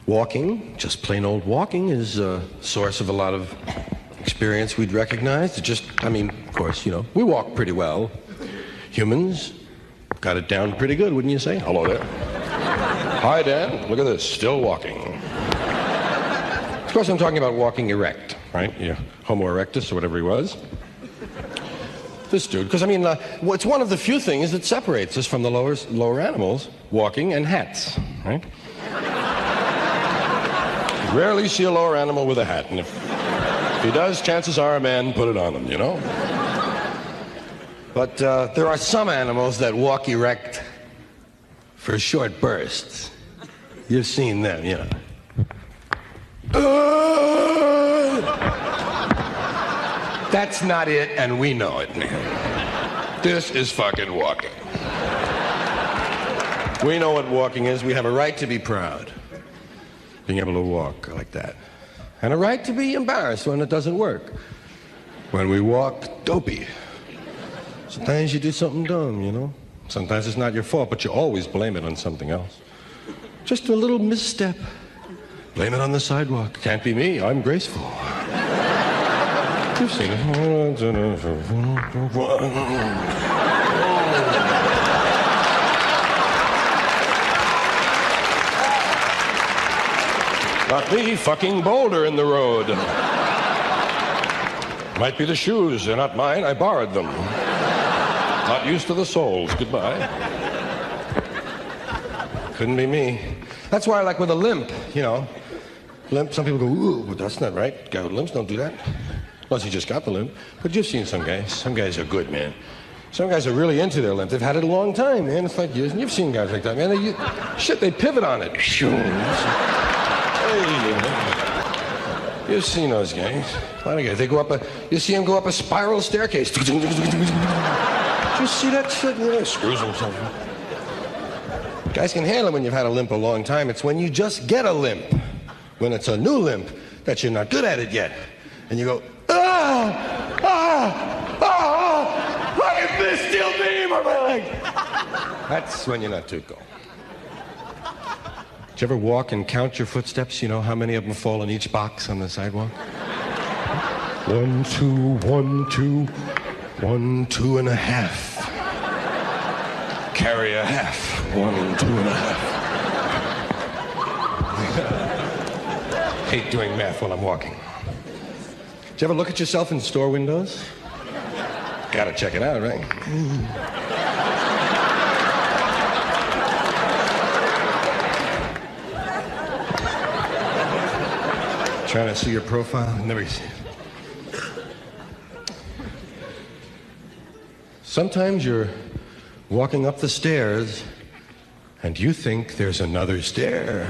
Walking, just plain old walking, is a source of a lot of experience we'd recognize. Of course, we walk pretty well. Humans got it down pretty good, wouldn't you say? Hello there. Hi, Dan. Look at this. Still walking. Of course, I'm talking about walking erect, right? Yeah, Homo erectus or whatever he was. This dude, because it's one of the few things that separates us from the lower animals, walking and hats, right? You rarely see a lower animal with a hat, and if he does, chances are a man put it on him, But there are some animals that walk erect for short bursts. You've seen them, That's not it, and we know it, man. This is fucking walking. We know what walking is. We have a right to be proud, being able to walk like that. And a right to be embarrassed when it doesn't work. When we walk dopey. Sometimes you do something dumb, Sometimes it's not your fault, but you always blame it on something else. Just a little misstep. Blame it on the sidewalk. Can't be me. I'm graceful. You've seen it. Not me, fucking boulder in the road. Might be the shoes. They're not mine. I borrowed them. Not used to the soles. Goodbye. Couldn't be me. That's why I like with a limp, Limp, some people go, ooh, but that's not right. Guy with limps don't do that. Unless he just got the limp. But you've seen some guys. Some guys are good, man. Some guys are really into their limp. They've had it a long time, man. It's like years. And you've seen guys like that, man. They pivot on it. Hey, you've seen those guys. A lot of guys. They go up you see them go up a spiral staircase. Did you see that shit? Screws himself. Guys can handle it when you've had a limp a long time. It's when you just get a limp, when it's a new limp, that you're not good at it yet. And you go, look at this steel beam on my leg. That's when you're not too cool. Did you ever walk and count your footsteps? How many of them fall in each box on the sidewalk? 1, 2, 1, 2, 1, 2 and a half. Carry a half. 1, 2 and a half. Hate doing math while I'm walking. Did you ever look at yourself in store windows? Gotta check it out, right? Trying to see your profile? Never seen it. Sometimes you're walking up the stairs and you think there's another stair.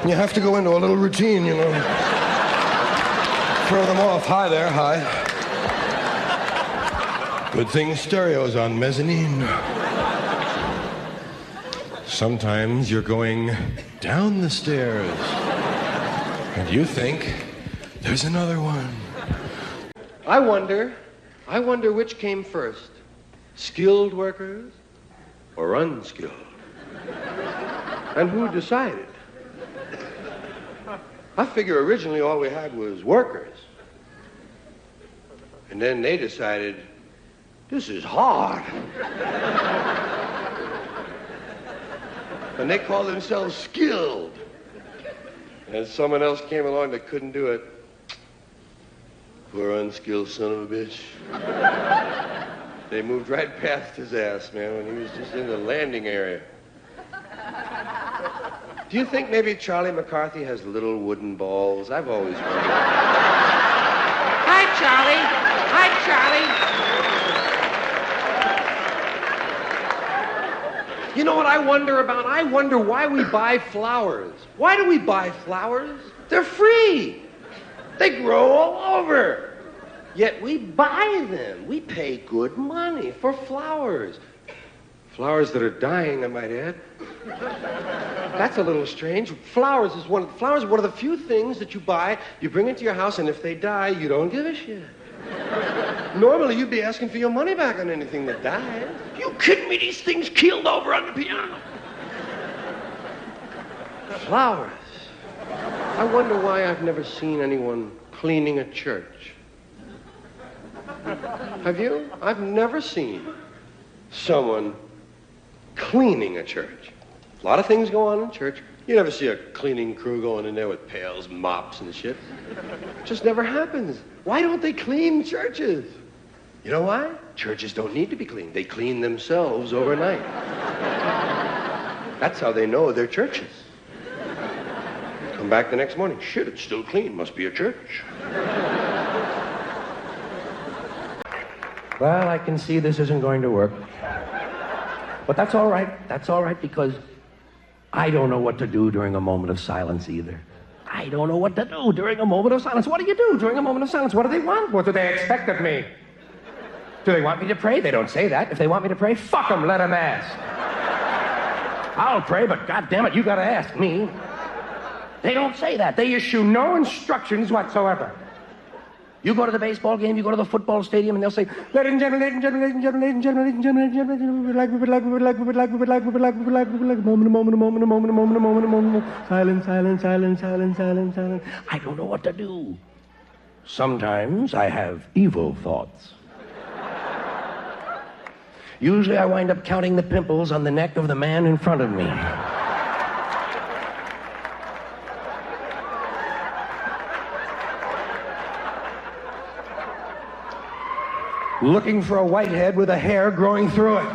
You have to go into a little routine, Throw them off. Hi there, hi. Good thing stereo's on mezzanine. Sometimes you're going down the stairs and you think there's another one. I wonder which came first, skilled workers or unskilled? And who decided? I figure originally all we had was workers. And then they decided, this is hard. And they called themselves skilled. And someone else came along that couldn't do it. Poor unskilled son of a bitch. They moved right past his ass, man, when he was just in the landing area. Do you think maybe Charlie McCarthy has little wooden balls? I've always wondered. Hi, Charlie. Hi, Charlie. You know what I wonder about? I wonder why we buy flowers. Why do we buy flowers? They're free. They grow all over. Yet we buy them. We pay good money for flowers. Flowers that are dying, I might add. That's a little strange. Flowers are one of the few things that you buy, you bring into your house, and if they die, you don't give a shit. Normally, you'd be asking for your money back on anything that died. You kidding me? These things keeled over on the piano. Flowers. I wonder why I've never seen anyone cleaning a church. Have you? I've never seen someone cleaning a church. A lot of things go on in church. You never see a cleaning crew going in there with pails, mops, and shit. It just never happens. Why don't they clean churches? You know why? Churches don't need to be cleaned. They clean themselves overnight. That's how they know they're churches. Come back the next morning. Shit, it's still clean. Must be a church. Well, I can see this isn't going to work. But that's all right. That's all right, because I don't know what to do during a moment of silence either. I don't know what to do during a moment of silence. What do you do during a moment of silence? What do they want? What do they expect of me? Do they want me to pray? They don't say that. If they want me to pray, fuck them, let them ask. I'll pray, but goddammit, you gotta ask me. They don't say that. They issue no instructions whatsoever. You go to the baseball game, you go to the football stadium, and they'll say, ladies and gentlemen, ladies and gentlemen, ladies and gentlemen, ladies and gentlemen, ladies and gentlemen, ladies and gentlemen, we would like, a moment, silence. I don't know what to do. Sometimes I have evil thoughts. Usually I wind up counting the pimples on the neck of the man in front of me. Looking for a whitehead with a hair growing through it.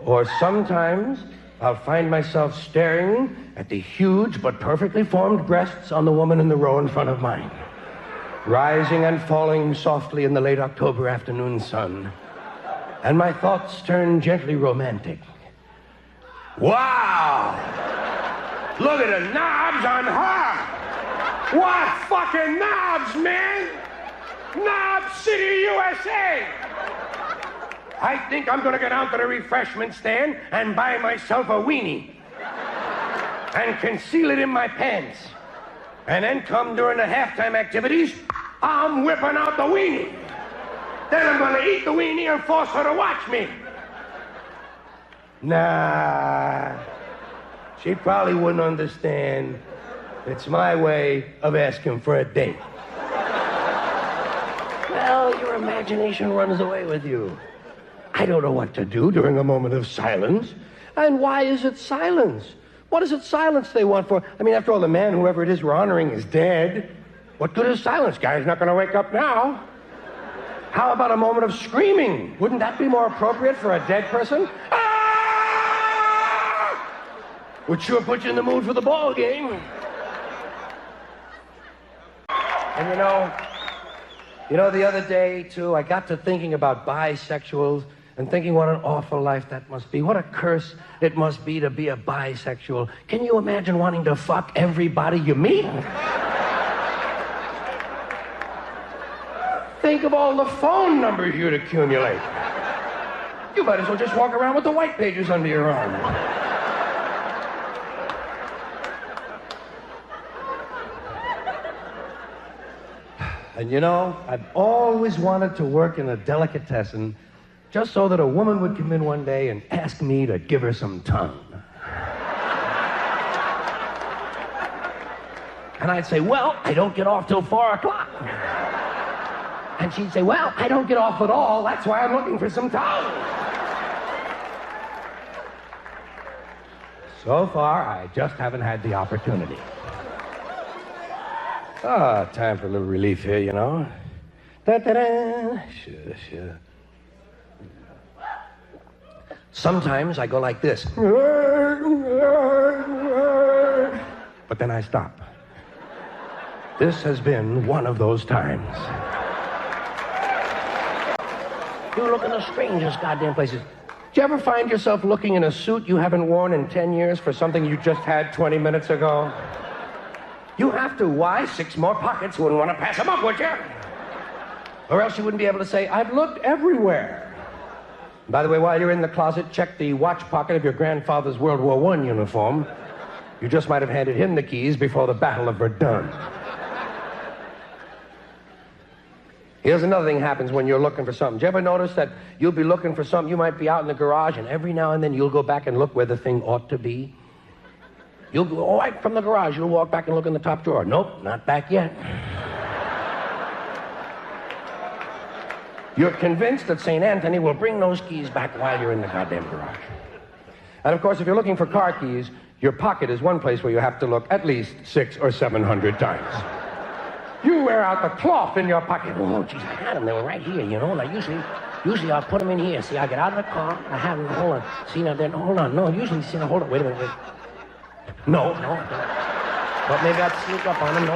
Or sometimes I'll find myself staring at the huge but perfectly formed breasts on the woman in the row in front of mine, rising and falling softly in the late October afternoon sun. And my thoughts turn gently romantic. Wow! Look at the knobs on her! What fucking knobs, man! Knob City, USA! I think I'm gonna get out to the refreshment stand and buy myself a weenie and conceal it in my pants. And then come during the halftime activities, I'm whipping out the weenie. Then I'm gonna eat the weenie and force her to watch me. Nah, she probably wouldn't understand. It's my way of asking for a date. Well, your imagination runs away with you. I don't know what to do during a moment of silence. And why is it silence? What is it silence they want for? I mean, after all, the man, whoever it is we're honoring, is dead. What good is silence? Guy's not going to wake up now. How about a moment of screaming? Wouldn't that be more appropriate for a dead person? Ah! Would sure put you in the mood for the ball game. And you know, the other day, too, I got to thinking about bisexuals and thinking what an awful life that must be. What a curse it must be to be a bisexual. Can you imagine wanting to fuck everybody you meet? Think of all the phone numbers you'd accumulate. You might as well just walk around with the white pages under your arm. And you know, I've always wanted to work in a delicatessen just so that a woman would come in one day and ask me to give her some tongue. And I'd say, well, I don't get off till 4 o'clock. And she'd say, well, I don't get off at all. That's why I'm looking for some tongue. So far, I just haven't had the opportunity. Time for a little relief here, you know. Da-da-da. Sure. Sometimes I go like this. But then I stop. This has been one of those times. You look in the strangest goddamn places. Do you ever find yourself looking in a suit you haven't worn in 10 years for something you just had 20 minutes ago? You have to. Why? 6 more pockets. Wouldn't want to pass them up, would you? Or else you wouldn't be able to say, I've looked everywhere. By the way, while you're in the closet, check the watch pocket of your grandfather's World War I uniform. You just might have handed him the keys before the Battle of Verdun. Here's another thing happens when you're looking for something. Do you ever notice that you'll be looking for something, you might be out in the garage, and every now and then you'll go back and look where the thing ought to be? You'll go right from the garage, you'll walk back and look in the top drawer. Nope, not back yet. You're convinced that St. Anthony will bring those keys back while you're in the goddamn garage. And of course, if you're looking for car keys, your pocket is one place where you have to look at least 600 or 700 times. You wear out the cloth in your pocket. Oh, geez, I had them. They were right here, you know. Like usually I'll put them in here. See, I get out of the car, I have them. Hold on. See, now then, hold on. No, usually, see, now hold on. Wait a minute. Wait. No. But maybe I'd sneak up on them. No,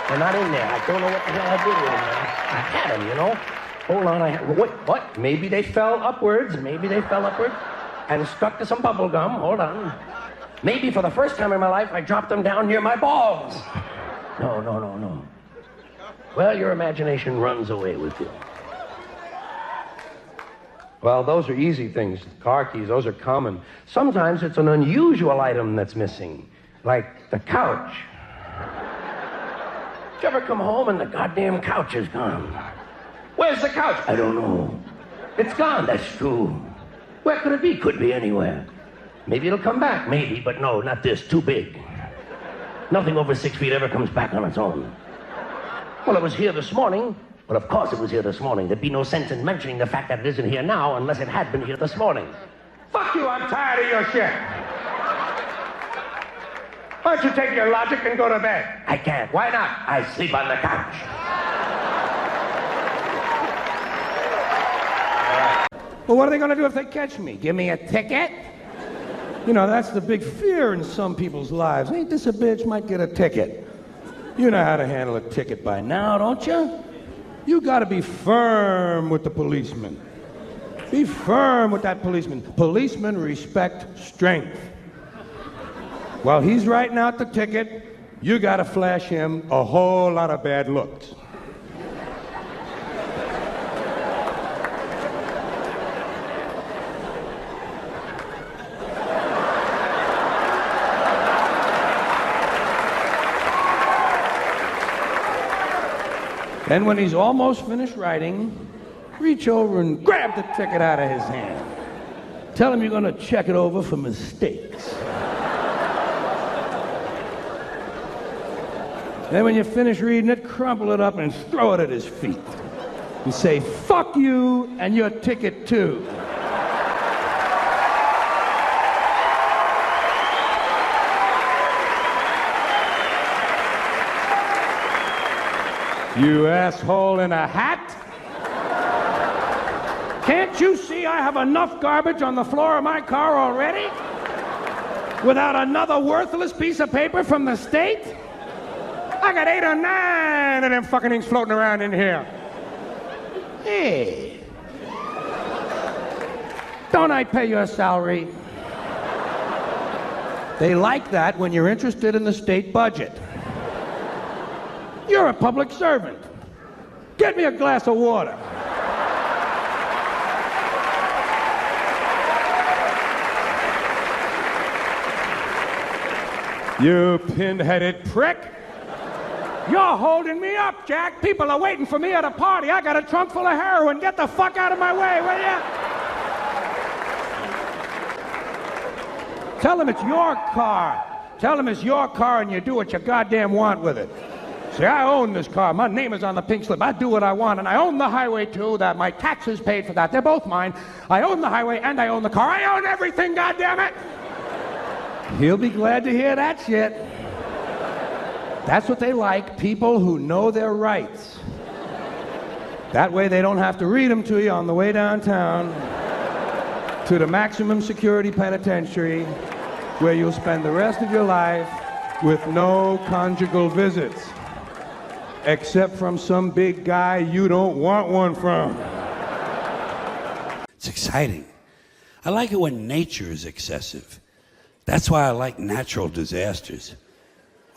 they're not in there. I don't know what the hell I did with them. I had them, you know. Hold on. Wait, what? Maybe they fell upwards. And stuck to some bubble gum. Hold on. Maybe for the first time in my life, I dropped them down near my balls. No. Well, your imagination runs away with you. Well, those are easy things. Car keys, those are common. Sometimes it's an unusual item that's missing, like the couch. Did you ever come home and the goddamn couch is gone? Where's the couch? I don't know. It's gone, that's true. Where could it be? Could be anywhere. Maybe it'll come back, maybe, but no, not this, too big. Nothing over 6 feet ever comes back on its own. Well, it was here this morning. Well, of course it was here this morning. There'd be no sense in mentioning the fact that it isn't here now unless it had been here this morning. Fuck you, I'm tired of your shit. Why don't you take your logic and go to bed? I can't. Why not? I sleep on the couch. Well, what are they going to do if they catch me? Give me a ticket? You know, that's the big fear in some people's lives. Ain't this a bitch? Might get a ticket. You know how to handle a ticket by now, don't you? You got to be firm with the policeman. Be firm with that policeman. Policemen respect strength. While he's writing out the ticket, you got to flash him a whole lot of bad looks. Then when he's almost finished writing, reach over and grab the ticket out of his hand. Tell him you're going to check it over for mistakes. Then when you finish reading it, crumple it up and throw it at his feet. And say, fuck you and your ticket too. You asshole in a hat! Can't you see I have enough garbage on the floor of my car already? Without another worthless piece of paper from the state? I got 8 or 9 of them fucking things floating around in here. Hey. Don't I pay your salary? They like that when you're interested in the state budget. You're a public servant. Get me a glass of water. You pin-headed prick. You're holding me up, Jack. People are waiting for me at a party. I got a trunk full of heroin. Get the fuck out of my way, will ya? Tell them it's your car. Tell them it's your car and you do what you goddamn want with it. See, I own this car. My name is on the pink slip. I do what I want, and I own the highway, too. That my taxes paid for that. They're both mine. I own the highway, and I own the car. I own everything, goddammit! He'll be glad to hear that shit. That's what they like, people who know their rights. That way they don't have to read them to you on the way downtown to the maximum security penitentiary, where you'll spend the rest of your life with no conjugal visits. Except from some big guy you don't want one from. It's exciting. I like it when nature is excessive. That's why I like natural disasters.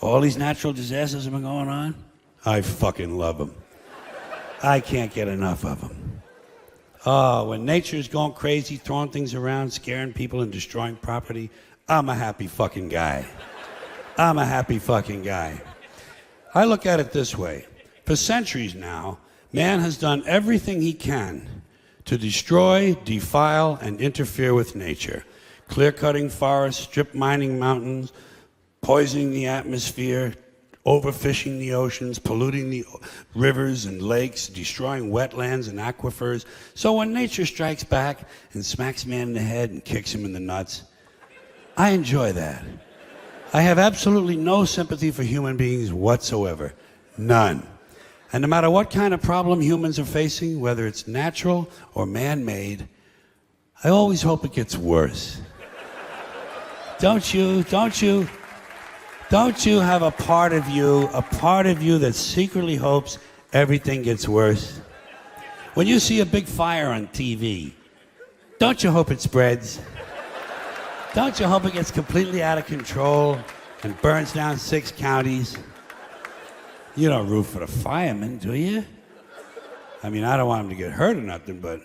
All these natural disasters have been going on. I fucking love them. I can't get enough of them. Oh, when nature's going crazy, throwing things around, scaring people and destroying property, I'm a happy fucking guy. I'm a happy fucking guy. I look at it this way. For centuries now, man has done everything he can to destroy, defile, and interfere with nature. Clear-cutting forests, strip mining mountains, poisoning the atmosphere, overfishing the oceans, polluting the rivers and lakes, destroying wetlands and aquifers. So when nature strikes back and smacks man in the head and kicks him in the nuts, I enjoy that. I have absolutely no sympathy for human beings whatsoever. None. And no matter what kind of problem humans are facing, whether it's natural or man-made, I always hope it gets worse. Don't you have a part of you that secretly hopes everything gets worse? When you see a big fire on TV, don't you hope it spreads? Don't you hope it gets completely out of control and burns down 6 counties? You don't root for the firemen, do you? I mean, I don't want them to get hurt or nothing, but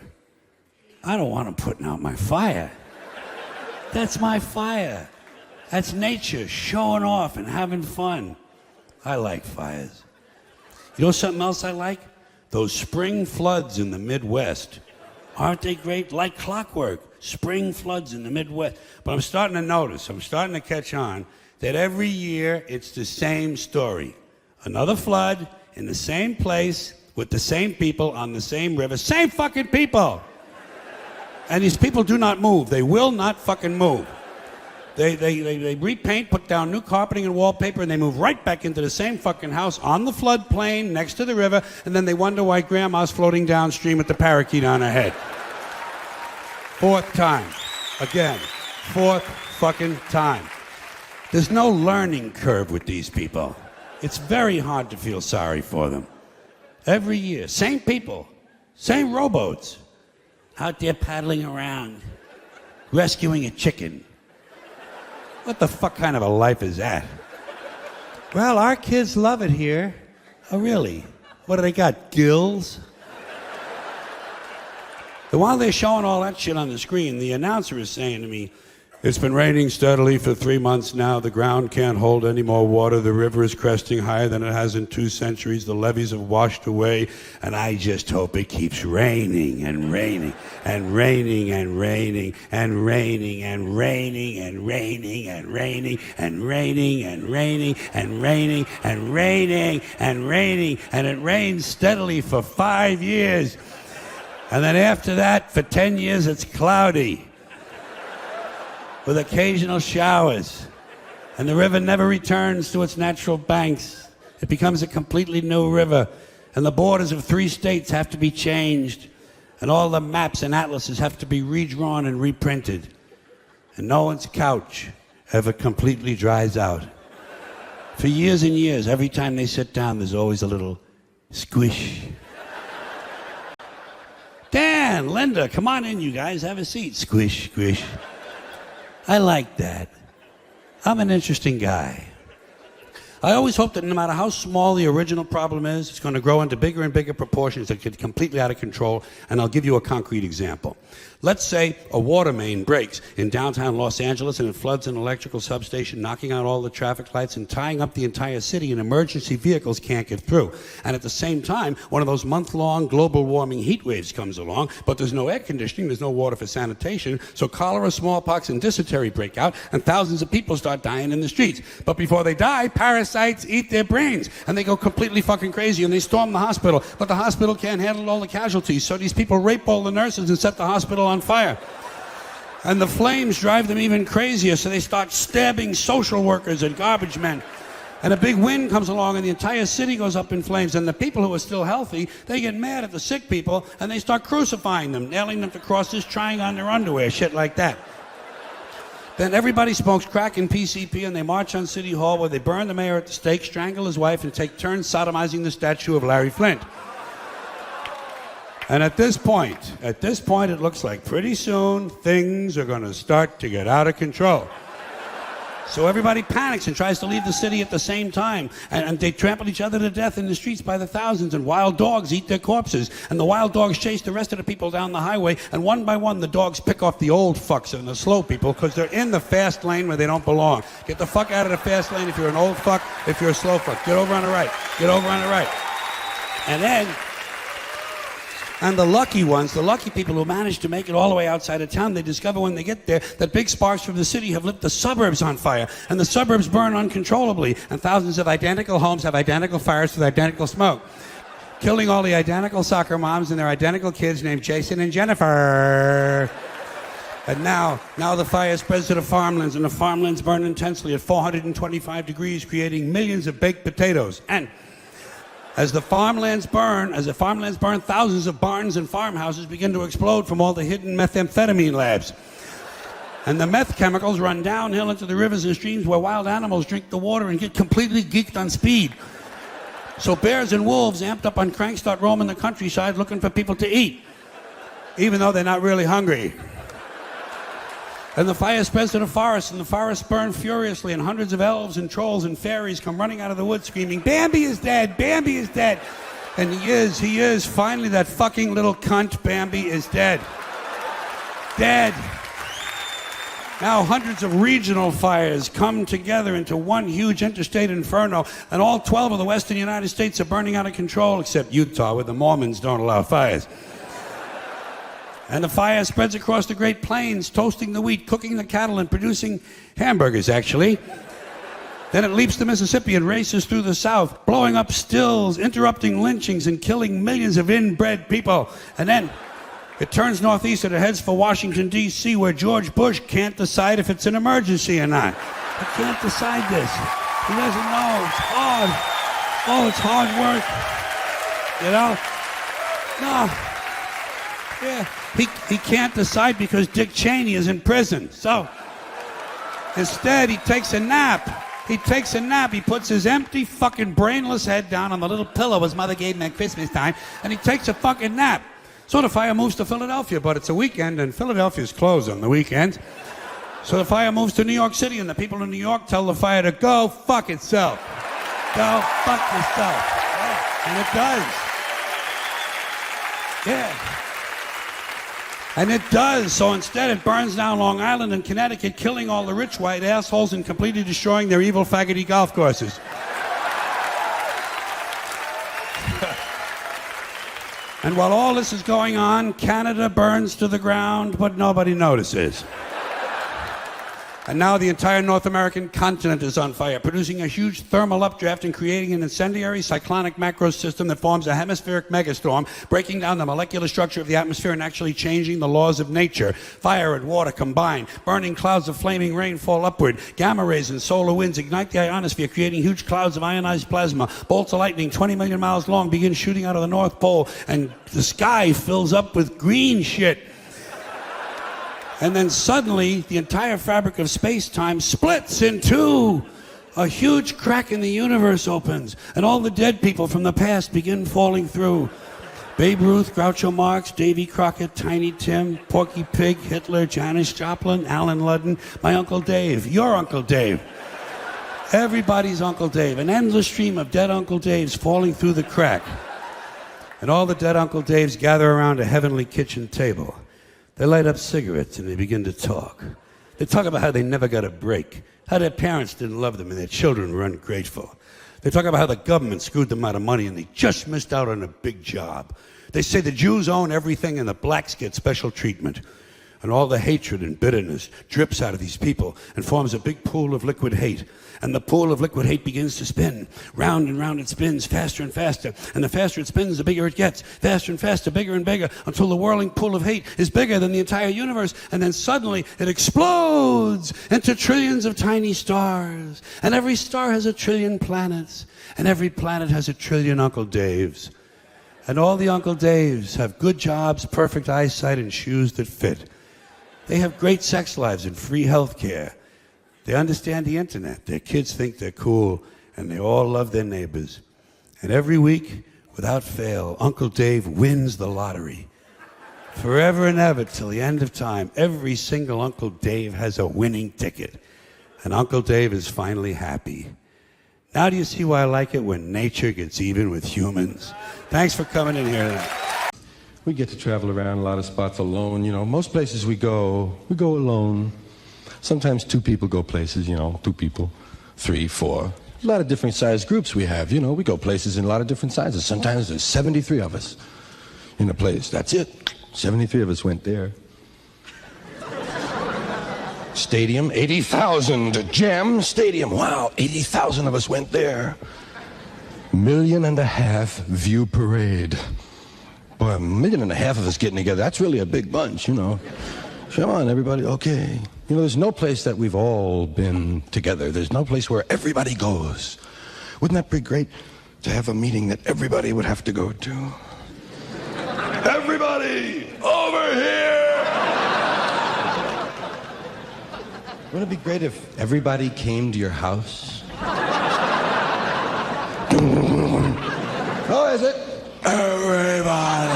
I don't want them putting out my fire. That's my fire. That's nature showing off and having fun. I like fires. You know something else I like? Those spring floods in the Midwest. Aren't they great? Like clockwork. Spring floods in the Midwest. But I'm starting to catch on that every year it's the same story. Another flood in the same place with the same people on the same river. Same fucking people! And these people do not move. They will not fucking move. They repaint, put down new carpeting and wallpaper, and they move right back into the same fucking house on the floodplain next to the river, and then they wonder why grandma's floating downstream with the parakeet on her head. 4th time. Again. 4th fucking time. There's no learning curve with these people. It's very hard to feel sorry for them. Every year, same people, same rowboats, out there paddling around, rescuing a chicken. What the fuck kind of a life is that? Well, our kids love it here. Oh, really? What do they got, gills? And while they're showing all that shit on the screen, the announcer is saying to me, "It's been raining steadily for 3 months now. The ground can't hold any more water. The river is cresting higher than it has in 2 centuries. The levees have washed away. And I just hope it keeps raining and raining and raining and raining and raining and raining and raining and raining and raining and raining and raining and raining and raining. And it rains steadily for 5 years. And then after that, for 10 years, it's cloudy, with occasional showers, and the river never returns to its natural banks. It becomes a completely new river, and the borders of 3 states have to be changed, and all the maps and atlases have to be redrawn and reprinted, and no one's couch ever completely dries out. For years and years, every time they sit down, there's always a little squish. Dan, Linda, come on in, you guys, have a seat. Squish, squish. I like that. I'm an interesting guy. I always hope that no matter how small the original problem is, it's going to grow into bigger and bigger proportions that get completely out of control, and I'll give you a concrete example. Let's say a water main breaks in downtown Los Angeles and it floods an electrical substation, knocking out all the traffic lights and tying up the entire city, and emergency vehicles can't get through. And at the same time, one of those month-long global warming heat waves comes along, but there's no air conditioning, there's no water for sanitation, so cholera, smallpox, and dysentery break out, and thousands of people start dying in the streets. But before they die, parasites eat their brains, and they go completely fucking crazy, and they storm the hospital. But the hospital can't handle all the casualties, so these people rape all the nurses and set the hospital on fire. And the flames drive them even crazier, so they start stabbing social workers and garbage men. And a big wind comes along and the entire city goes up in flames, and the people who are still healthy, they get mad at the sick people and they start crucifying them, nailing them to crosses, trying on their underwear, shit like that. Then everybody smokes crack and PCP, and they march on City Hall where they burn the mayor at the stake, strangle his wife, and take turns sodomizing the statue of Larry Flint. And at this point, it looks like pretty soon things are going to start to get out of control. So everybody panics and tries to leave the city at the same time. And they trample each other to death in the streets by the thousands, and wild dogs eat their corpses. And the wild dogs chase the rest of the people down the highway, and one by one the dogs pick off the old fucks and the slow people because they're in the fast lane where they don't belong. Get the fuck out of the fast lane if you're an old fuck, if you're a slow fuck. Get over on the right. Get over on the right. And the lucky ones, the lucky people who manage to make it all the way outside of town, they discover when they get there that big sparks from the city have lit the suburbs on fire, and the suburbs burn uncontrollably, and thousands of identical homes have identical fires with identical smoke, killing all the identical soccer moms and their identical kids named Jason and Jennifer. And now the fire spreads to the farmlands, and the farmlands burn intensely at 425 degrees, creating millions of baked potatoes. And as the farmlands burn, thousands of barns and farmhouses begin to explode from all the hidden methamphetamine labs. And the meth chemicals run downhill into the rivers and streams where wild animals drink the water and get completely geeked on speed. So bears and wolves, amped up on crank, start roaming the countryside looking for people to eat, even though they're not really hungry. And the fire spreads to the forest, and the forests burn furiously, and hundreds of elves and trolls and fairies come running out of the woods screaming, Bambi is dead, Bambi is dead. And he is, finally that fucking little cunt Bambi is dead. Dead. Now hundreds of regional fires come together into one huge interstate inferno, and all 12 of the western United States are burning out of control, except Utah, where the Mormons don't allow fires. And the fire spreads across the Great Plains, toasting the wheat, cooking the cattle, and producing hamburgers, actually. Then it leaps the Mississippi and races through the South, blowing up stills, interrupting lynchings, and killing millions of inbred people. And then it turns northeast and it heads for Washington, D.C., where George Bush can't decide if it's an emergency or not. He can't decide this. He doesn't know. It's hard. Oh, it's hard work. You know? No. Yeah. He can't decide because Dick Cheney is in prison. So instead, he takes a nap. He puts his empty, fucking brainless head down on the little pillow his mother gave him at Christmas time, and he takes a fucking nap. So the fire moves to Philadelphia, but it's a weekend, and Philadelphia's closed on the weekend. So the fire moves to New York City, and the people in New York tell the fire to go fuck itself. Go fuck yourself. Yeah. And it does. Yeah. And it does. So instead, it burns down Long Island and Connecticut, killing all the rich white assholes and completely destroying their evil faggoty golf courses. And while all this is going on, Canada burns to the ground, but nobody notices. And now the entire North American continent is on fire, producing a huge thermal updraft and creating an incendiary cyclonic macro system that forms a hemispheric megastorm, breaking down the molecular structure of the atmosphere and actually changing the laws of nature. Fire and water combine, burning clouds of flaming rain fall upward, gamma rays and solar winds ignite the ionosphere, creating huge clouds of ionized plasma. Bolts of lightning 20 million miles long begin shooting out of the North Pole, and the sky fills up with green shit. And then suddenly, the entire fabric of space-time splits in two. A huge crack in the universe opens, and all the dead people from the past begin falling through. Babe Ruth, Groucho Marx, Davy Crockett, Tiny Tim, Porky Pig, Hitler, Janis Joplin, Alan Ludden, my Uncle Dave, your Uncle Dave. Everybody's Uncle Dave. An endless stream of dead Uncle Daves falling through the crack. And all the dead Uncle Daves gather around a heavenly kitchen table. They light up cigarettes and they begin to talk. They talk about how they never got a break, how their parents didn't love them and their children were ungrateful. They talk about how the government screwed them out of money and they just missed out on a big job. They say the Jews own everything and the blacks get special treatment. And all the hatred and bitterness drips out of these people and forms a big pool of liquid hate. And the pool of liquid hate begins to spin. Round and round it spins, faster and faster. And the faster it spins, the bigger it gets. Faster and faster, bigger and bigger, until the whirling pool of hate is bigger than the entire universe. And then suddenly it explodes into trillions of tiny stars. And every star has a trillion planets. And every planet has a trillion Uncle Daves. And all the Uncle Daves have good jobs, perfect eyesight, and shoes that fit. They have great sex lives and free health care. They understand the internet. Their kids think they're cool, and they all love their neighbors. And every week, without fail, Uncle Dave wins the lottery. Forever and ever, till the end of time, every single Uncle Dave has a winning ticket. and Uncle Dave is finally happy. Now do you see why I like it when nature gets even with humans? Thanks for coming in here tonight. We get to travel around a lot of spots alone. You know, most places we go alone. Sometimes two people go places, you know, 2 people, 3, 4. A lot of different sized groups we have, you know. We go places in a lot of different sizes. Sometimes there's 73 of us in a place. That's it. 73 of us went there. Stadium, 80,000. Jam Stadium. Wow, 80,000 of us went there. 1.5 million view parade. Boy, 1.5 million of us getting together. That's really a big bunch, you know. Come on, everybody. Okay. You know, there's no place that we've all been together. There's no place where everybody goes. Wouldn't that be great to have a meeting that everybody would have to go to? Everybody, over here! Wouldn't it be great if everybody came to your house? Oh, is it? Everybody.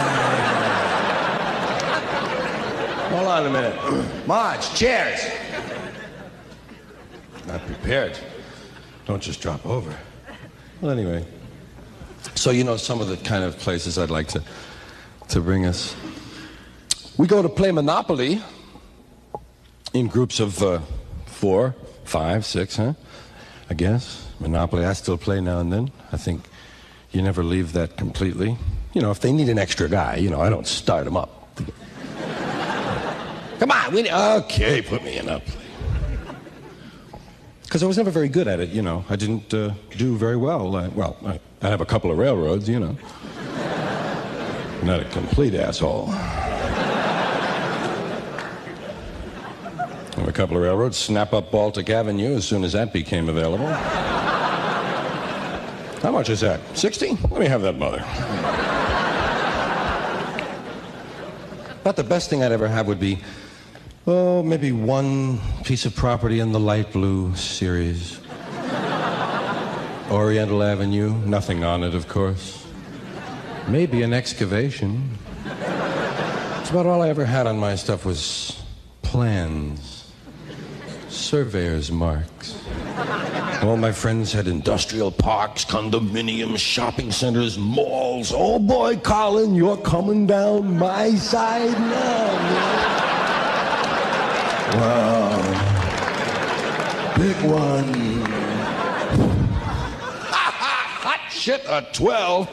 Hold on a minute. Marge, chairs. Not prepared. Don't just drop over. Well, anyway. So, you know, some of the kind of places I'd like to bring us. We go to play Monopoly in groups of 4, 5, 6, huh? I guess. Monopoly, I still play now and then. I think you never leave that completely. You know, if they need an extra guy, you know, I don't start them up. Come on, okay, put me in up. Because I was never very good at it, you know. I didn't do very well. I have a couple of railroads, you know. Not a complete asshole. I have a couple of railroads. Snap up Baltic Avenue as soon as that became available. How much is that? 60? Let me have that mother. But the best thing I'd ever have would be, maybe one piece of property in the light blue series. Oriental Avenue, nothing on it, of course. Maybe an excavation. That's about all I ever had on my stuff was plans, surveyor's marks. All my friends had industrial parks, condominiums, shopping centers, malls. Oh boy, Carlin, you're coming down my side now, man. Wow. Big one. Hot shit, a 12.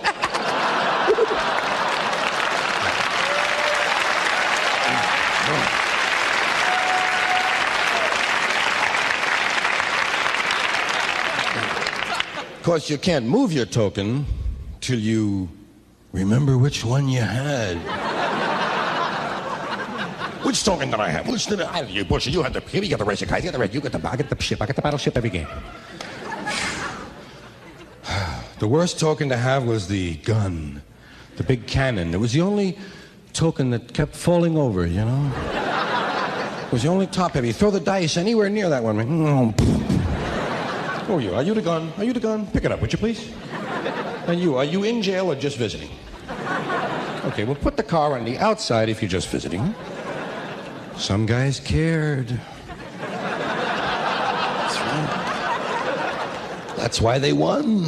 Of course, you can't move your token till you remember which one you had. Which token did I have? Which did I have? You Bush, you had the you got the racing guys, you got the red, you got the I got the ship, I got the battleship every game. The worst token to have was the gun, the big cannon. It was the only token that kept falling over, you know? It was the only top heavy. Throw the dice anywhere near that one. Who are you? Are you the gun? Are you the gun? Pick it up, would you please? And you, are you in jail or just visiting? Okay, well, put the car on the outside if you're just visiting. Some guys cared. That's right. That's why they won.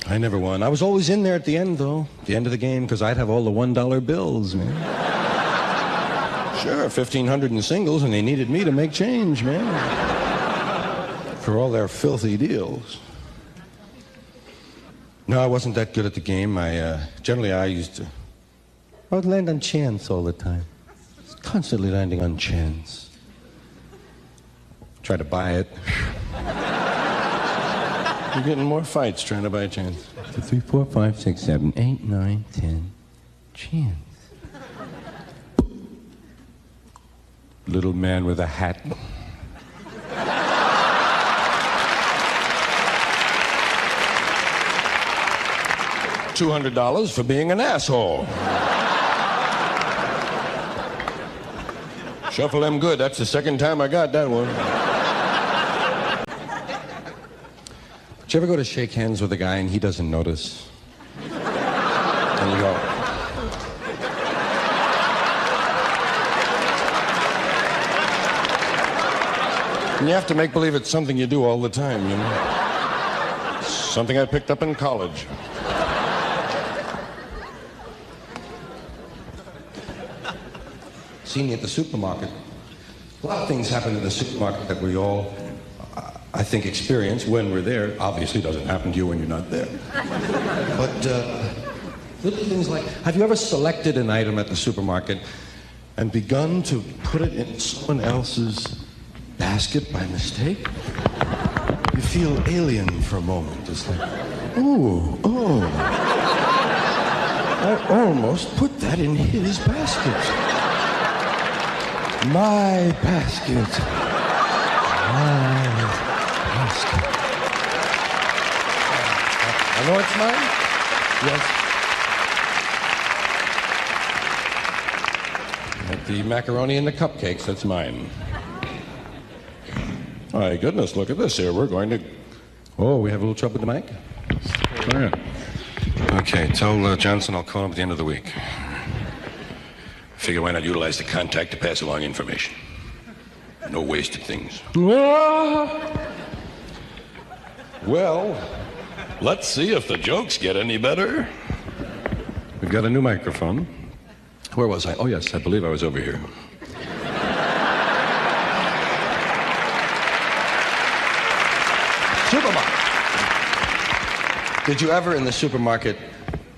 I never won. I was always in there at the end, though. The end of the game, because I'd have all the $1 bills, man. Sure, 1,500 in singles, and they needed me to make change, man. For all their filthy deals. No, I wasn't that good at the game. Generally I would land on chance all the time. Constantly landing on chance. Try to buy it. You're getting more fights trying to buy a chance. 2, 3, 4, 5, 6, 7, 8, 9, 10. Chance. Little man with a hat. $200 for being an asshole. Shuffle them good. That's the second time I got that one. Did you ever go to shake hands with a guy and he doesn't notice? And you go... And you have to make believe it's something you do all the time, you know? Something I picked up in college. Seen you at the supermarket. A lot of things happen in the supermarket that we all, I think, experience when we're there. Obviously, it doesn't happen to you when you're not there. But little things like, have you ever selected an item at the supermarket and begun to put it in someone else's basket by mistake? You feel alien for a moment. It's like, ooh, oh. I almost put that in his basket. My basket. My basket. I know it's mine? Yes. Like the macaroni and the cupcakes, that's mine. My goodness, look at this here. We're going to... Oh, we have a little trouble with the mic? Oh, yeah. Okay, tell Johnson I'll call him at the end of the week. Figure why not utilize the contact to pass along information. No wasted things. Well, let's see if the jokes get any better. We've got a new microphone. Where was I? Oh, yes, I believe I was over here. Supermarket. Did you ever in the supermarket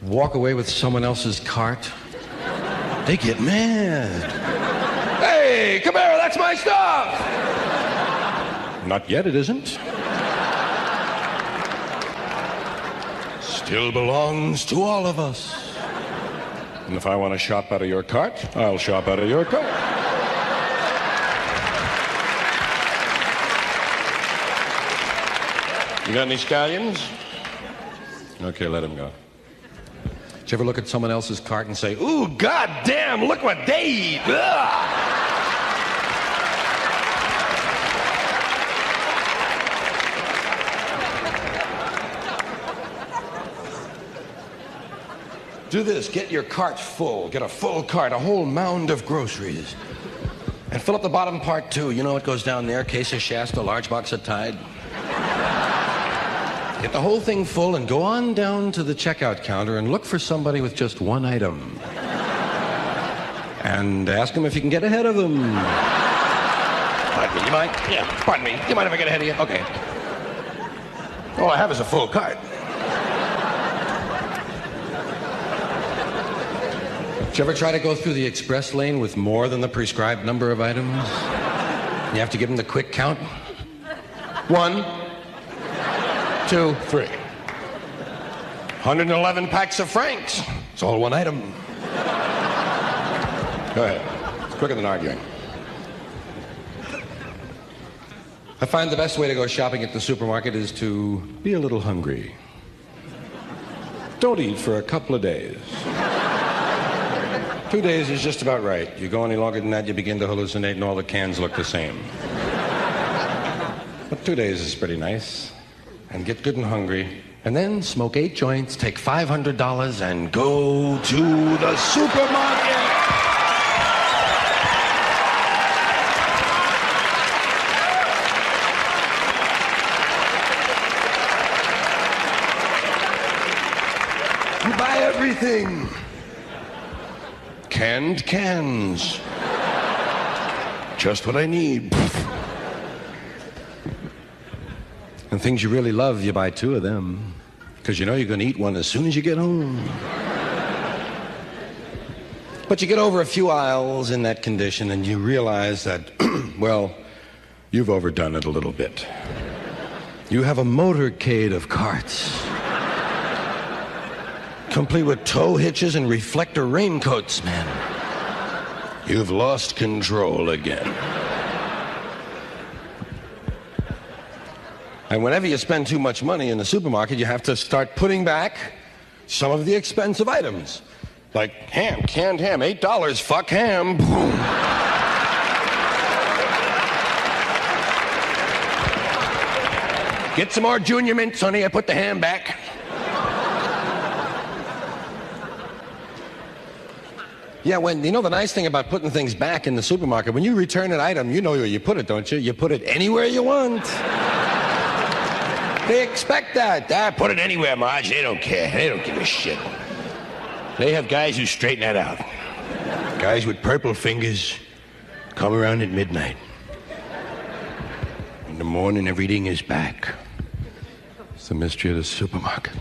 walk away with someone else's cart? They get mad. Hey, come here, that's my stuff! Not yet, it isn't. Still belongs to all of us. And if I want to shop out of your cart, I'll shop out of your cart. You got any scallions? Okay, let him go. Did you ever look at someone else's cart and say, ooh, goddamn, look what they eat. Ugh. Do this, get your cart full. Get a full cart, a whole mound of groceries. And fill up the bottom part, too. You know what goes down there? Case of Shasta, large box of Tide. Get the whole thing full and go on down to the checkout counter and look for somebody with just one item. And ask them if you can get ahead of them. Pardon me, you mind? Yeah, pardon me. You mind if I get ahead of you? Okay. All I have is a full cart. Did you ever try to go through the express lane with more than the prescribed number of items? You have to give them the quick count. 1, 2, 3. 111 packs of Franks. It's all one item. Go ahead. It's quicker than arguing. I find the best way to go shopping at the supermarket is to be a little hungry. Don't eat for a couple of days. 2 days is just about right. You go any longer than that, you begin to hallucinate and all the cans look the same. But 2 days is pretty nice. And get good and hungry. And then smoke 8 joints, take $500 and go to the supermarket. You buy everything. Canned cans. Just what I need. And things you really love, you buy 2 of them. Because you know you're going to eat one as soon as you get home. But you get over a few aisles in that condition and you realize that, well, you've overdone it a little bit. You have a motorcade of carts. Complete with tow hitches and reflector raincoats, man. You've lost control again. And whenever you spend too much money in the supermarket, you have to start putting back some of the expensive items. Like ham, canned ham, $8, fuck ham. Boom. Get some more Junior Mints, honey, I put the ham back. Yeah, when you know the nice thing about putting things back in the supermarket, when you return an item, you know where you put it, don't you? You put it anywhere you want. They expect that. Put it anywhere, Marge. They don't care. They don't give a shit. They have guys who straighten that out. Guys with purple fingers come around at midnight. In the morning, everything is back. It's the mystery of the supermarket.